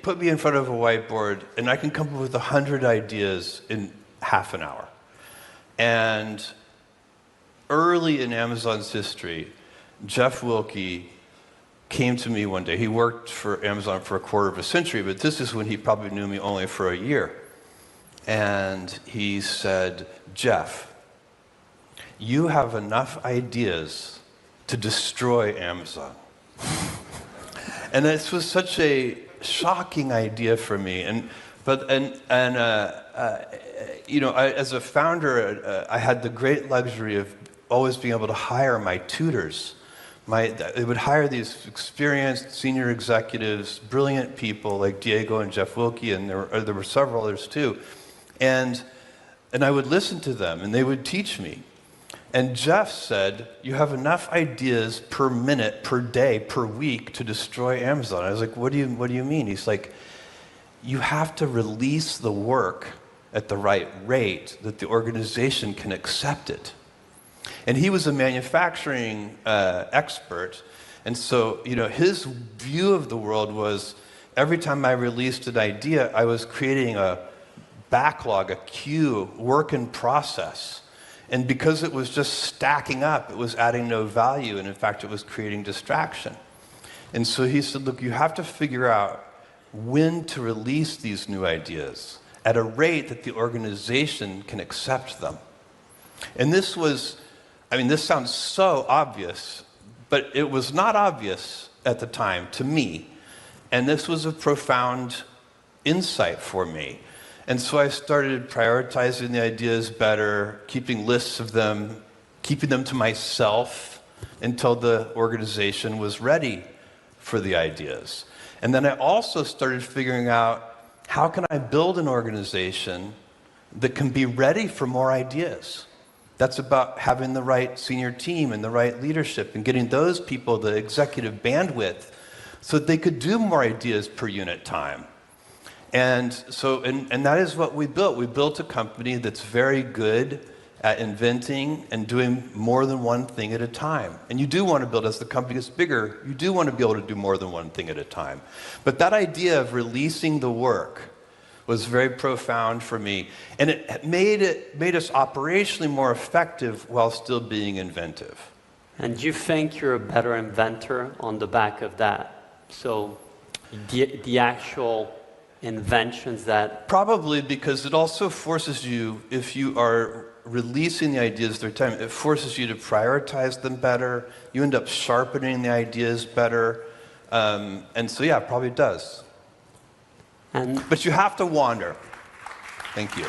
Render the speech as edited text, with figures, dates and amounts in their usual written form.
put me in front of a whiteboard, and I can come up with 100 ideas in half an hour. And early in Amazon's history, Jeff Wilke came to me one day. He worked for Amazon for a quarter of a century, but this is when he probably knew me only for a year. And he said, Jeff, you have enough ideas to destroy Amazon. And this was such a shocking idea for me. As a founder, I had the great luxury of always being able to hire my tutors. They would hire these experienced senior executives, brilliant people like Diego and Jeff Wilke, and there were several others too. And I would listen to them, and they would teach me. And Jeff said, you have enough ideas per minute, per day, per week to destroy Amazon. I was like, what do you mean? He's like, you have to release the work at the right rate that the organization can accept it. And he was a manufacturing expert. And so, his view of the world was every time I released an idea, I was creating a backlog, a queue, work in process. And because it was just stacking up, it was adding no value, and in fact, it was creating distraction. And so he said, look, you have to figure out when to release these new ideas at a rate that the organization can accept them. And this sounds so obvious, but it was not obvious at the time to me. And this was a profound insight for me. And so I started prioritizing the ideas better, keeping lists of them, keeping them to myself until the organization was ready for the ideas. And then I also started figuring out, how can I build an organization that can be ready for more ideas? That's about having the right senior team and the right leadership and getting those people the executive bandwidth so that they could do more ideas per unit time. And that is what we built. We built a company that's very good at inventing and doing more than one thing at a time. And you do want to build, as the company gets bigger, you do want to be able to do more than one thing at a time. But that idea of releasing the work was very profound for me. And it made us operationally more effective while still being inventive. And you think you're a better inventor on the back of that? So the actual inventions that... Probably, because it also forces you, if you are releasing the ideas their time, it forces you to prioritize them better. You end up sharpening the ideas better. And so, yeah, it probably does. But you have to wander. Thank you.